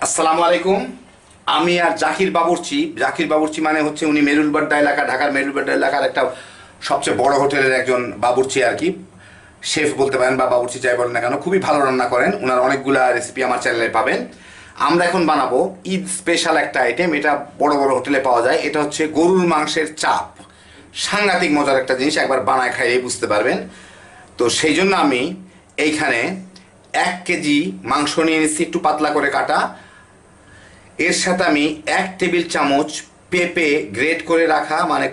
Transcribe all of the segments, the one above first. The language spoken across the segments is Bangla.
আসসালামু আলাইকুম। আমি আর জাকির বাবুর্চি মানে হচ্ছে উনি মেরুলবাড্ডা এলাকা, ঢাকার মেরুলবাড্ডা এলাকার একটা সবচেয়ে বড় হোটেলের একজন বাবুর্চি আর কি, শেফ বলতে পারেন বা বাবুর্চি যাই বলেন না কেন, খুবই ভালো রান্না করেন। ওনার অনেকগুলা রেসিপি আমার চ্যানেলে পাবেন। আমরা এখন বানাবো ঈদ স্পেশাল একটা আইটেম, এটা বড় বড় হোটেলে পাওয়া যায়। এটা হচ্ছে গরুর মাংসের চাপ। সাংঘাতিক মজার একটা জিনিস, একবার বানায় খাইলেই বুঝতে পারবেন। তো সেই জন্য আমি এইখানে 1 কেজি মাংস নিয়ে নিচ্ছি, একটু পাতলা করে কাটা। এর সাথে আমি 1 টেবিল চামচ পেঁপে গ্রেট করে রাখা, মানে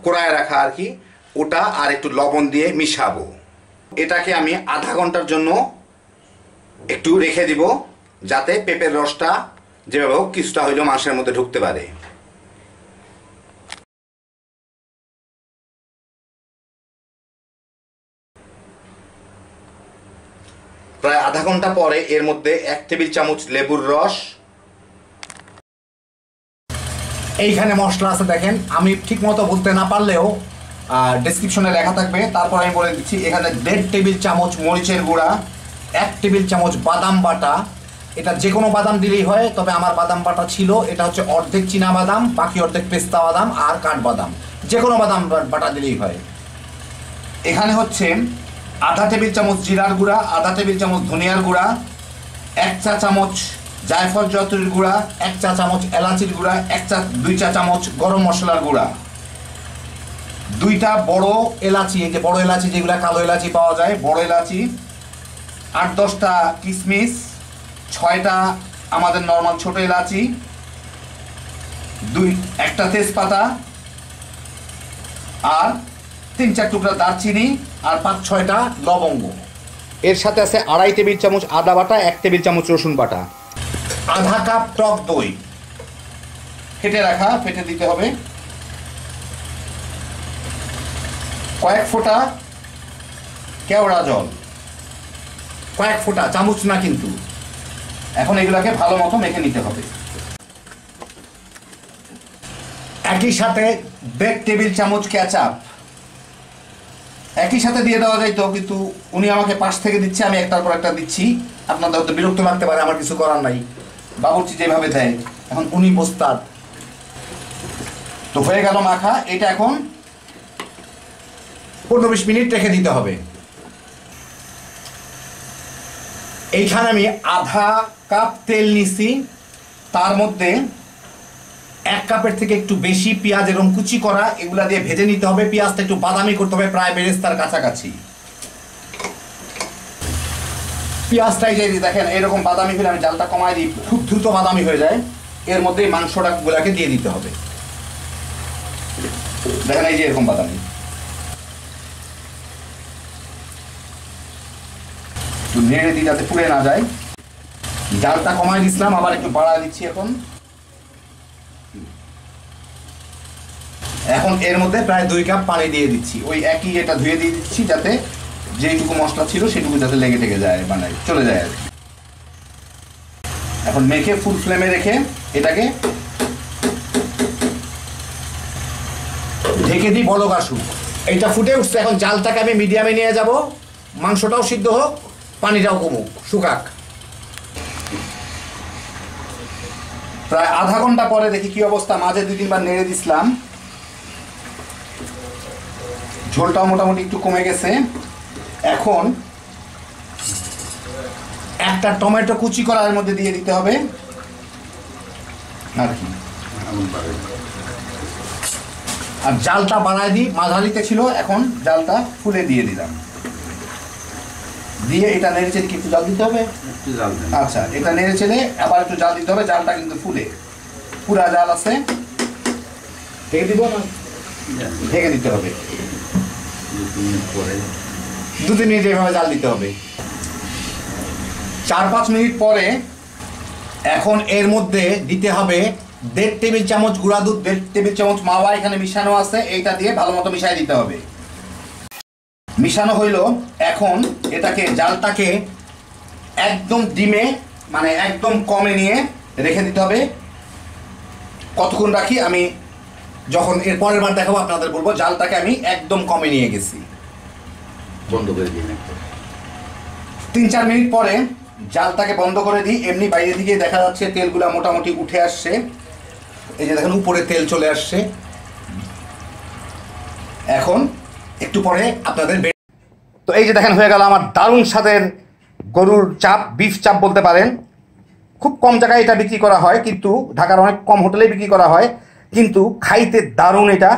কোড়ায় রাখা আর কি, ওটা আর একটু লবণ দিয়ে মিশাবো। এটাকে আমি আধা ঘন্টার জন্য একটু রেখে দিব, যাতে পেঁপের রসটা যেভাবে হোক কিছুটা হইলেও মাংসের মধ্যে ঢুকতে পারে। প্রায় আধা ঘন্টা পরে এর মধ্যে 1 টেবিল চামচ লেবুর রস। এইখানে মশলা আছে দেখেন, আমি ঠিক মতো বলতে না পারলেও ডেসক্রিপশনে লেখা থাকবে, তারপর আমি বলে দিচ্ছি। এখানে 1.5 টেবিল চামচ মরিচের গুঁড়া, 1 টেবিল চামচ বাদাম বাটা। এটা যে কোনো বাদাম দিলেই হয়, তবে আমার বাদাম বাটা ছিল। এটা হচ্ছে অর্ধেক চীনা বাদাম, বাকি অর্ধেক পেস্তা বাদাম আর কাঠবাদাম, যে কোনো বাদাম বাটা দিলেই হয়। এখানে হচ্ছে আধা টেবিল চামচ জিরার গুঁড়া, আধা টেবিল চামচ ধনিয়ার গুঁড়া, 1 চা চামচ জায়ফল জয়ত্রীর গুঁড়া, 1 চা চামচ এলাচির গুঁড়া, 2 চা চামচ গরম মশলার গুঁড়া, 2টা বড় এলাচি, এই যে বড় এলাচি যেগুলো কালো এলাচি পাওয়া যায়, বড় এলাচি, 8-10টা কিশমিশ, 6টা আমাদের নর্মাল ছোট এলাচি, 1টা তেজপাতা, আর 3-4 টুকরা দারচিনি, আর 5-6টা লবঙ্গ। এর সাথে আছে 2.5 টেবিল চামচ আদা বাটা, 1 টেবিল চামচ রসুন বাটা, আধা কাপ টক দই ফেটে রাখা, ফেটে দিতে হবে, কয়েক ফোঁটা কেওড়া জল, কয়েক ফোঁটা, চামচ না কিন্তু। এখন এগুলাকে ভালো মতো মেখে নিতে হবে। একই সাথে 1.5 টেবিল চামচ কেচাপ একই সাথে দিয়ে দেওয়া যাইতো, কিন্তু উনি আমাকে পাশ থেকে দিচ্ছে, আমি একটার পর একটা দিচ্ছি। আপনাদের হয়তো বিরক্ত লাগতে পারে, আমার কিছু করার নাই, বাবুর্চি যেভাবে দেয়, এখন উনি বস্তাদ। তো হয়ে গেল মাখা। এটা এখন 15-20 মিনিট রেখে দিতে হবে। এইখানে আমি আধা কাপ তেল নিছি, তার মধ্যে 1 কাপের থেকে একটু বেশি পেঁয়াজ এরকম কুচি করা, এগুলা দিয়ে ভেজে নিতে হবে। পেঁয়াজটা একটু বাদামি করতে হবে, প্রায় বেরেস্তার কাছাকাছি। পেঁয়াজটাই যে দেখেন এরকম বাদামি হলে আমি জালটা কমাই দিই, খুব দ্রুত বাদামি হয়ে যায়। এর মধ্যে মাংসটা গুলাকে দিয়ে দিতে হবে। দেখেন এই যে এরকম বাদামি, একটু নেড়ে দিই যাতে পুড়ে না যায়। জালটা কমাই দিচ্ছিলাম, আবার একটু বাড়ায় দিচ্ছি। এখন এর মধ্যে প্রায় 2 কাপ পানি দিয়ে দিচ্ছি, ওই একই এটা ধুয়ে দিয়ে দিচ্ছি, যাতে যেটুকু মশলা ছিল সেটুকু যাতে লেগে টেগে যায়, মানে চলে যায় আর কি। এখন মেখে ফুল ফ্লেমে রেখে এটাকে ঢেকে দিই, বলক আসুক। এইটা ফুটে উঠছে, এখন জালটাকে আমি মিডিয়ামে নিয়ে যাব। মাংসটাও সিদ্ধ হোক, পানিটাও কমুক, শুকাক। প্রায় আধা ঘন্টা পরে দেখি কি অবস্থা। মাঝে 2-3 বার নেড়ে দিছিলাম, ঝোলটাও মোটামুটি একটু কমে গেছে। এখন একটা টমেটো কুচি করা এর মধ্যে দিয়ে দিতে হবে আর কি। আর জালটা বাড়ায় দিই, মাঝারিতে ছিল, এখন জালটা ফুলে দিয়ে দিলাম। দিয়ে এটা নেড়ে চেড়ে, একটু জাল দিতে হবে। আচ্ছা, এটা নেড়ে চেড়ে আবার একটু জাল দিতে হবে। জালটা কিন্তু ফুলে, পুরা জাল আছে, ঢেকে দিব না, ঢেকে দিতে হবে। 2-3 মিনিট এইভাবে জাল দিতে হবে। 4-5 মিনিট পরে এখন এর মধ্যে দিতে হবে 1.5 টেবিল চামচ গুঁড়া দুধ, 1.5 টেবিল চামচ মাওয়া এখানে মিশানো আছে। এইটা দিয়ে ভালো মতো মিশাই দিতে হবে। মিশানো হইল, এখন এটাকে, জালটাকে একদম ডিমে, মানে একদম কমে নিয়ে রেখে দিতে হবে। কতক্ষণ রাখি আমি যখন এর পরের বার দেখাবো আপনাদের বলবো। জালটাকে আমি একদম কমে নিয়ে গেছি, বন্ধ করে দিন। 3-4 মিনিট পরে জালটাকে বন্ধ করে দিই। এমনি বাইরে দিকে দেখা যাচ্ছে তেলগুলো মোটামুটি উঠে আসছে। এই যে দেখেন উপরে তেল চলে আসছে। এখন একটু পরে আপনাদের তো এই যে দেখেন হয়ে গেল আমার দারুণ স্বাদের গরুর চাপ, বিফ চাপ বলতে পারেন। খুব কম জায়গায় এটা বিক্রি করা হয়, কিন্তু ঢাকার অনেক কম হোটেলে বিক্রি করা হয়, কিন্তু খাইতে দারুণ। এটা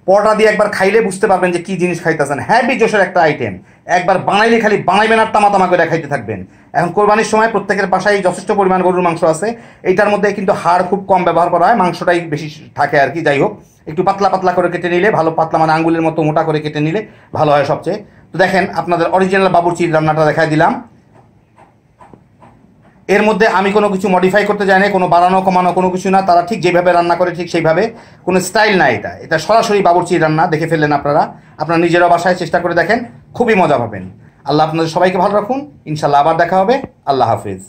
পরোটা দিয়ে একবার খাইলে বুঝতে পারবেন যে কি জিনিস খাইতেছেন। হ্যাভি জোশের একটা আইটেম, একবার বানাইলে খালি বানাইবেন আর তামা তামা করে খাইতে থাকবেন। এখন কোরবানির সময় প্রত্যেকের বাসায় যথেষ্ট পরিমাণ গরুর মাংস আছে। এইটার মধ্যে কিন্তু হাড় খুব কম ব্যবহার করা হয়, মাংসটাই বেশি থাকে আর কি। যাই হোক, একটু পাতলা পাতলা করে কেটে নিলে ভালো, পাতলা মানে আঙ্গুলের মতো মোটা করে কেটে নিলে ভালো হয় সবচেয়ে। তো দেখেন আপনাদের অরিজিনাল বাবুর্চির রান্নাটা দেখাই দিলাম। এর মধ্যে আমি কোনো কিছু মডিফাই করতে যাই না, কোনো বাড়ানো কমানো কোনো কিছু না। তারা ঠিক যেভাবে রান্না করে ঠিক সেইভাবে, কোনো স্টাইল না। এটা সরাসরি বাবুর্চির রান্না। দেখে ফেললেন আপনারা, আপনারা নিজেরা বাসায় চেষ্টা করে দেখেন, খুবই মজা পাবেন। আল্লাহ আপনাদের সবাইকে ভালো রাখুন। ইনশাল্লাহ আবার দেখা হবে। আল্লাহ হাফিজ।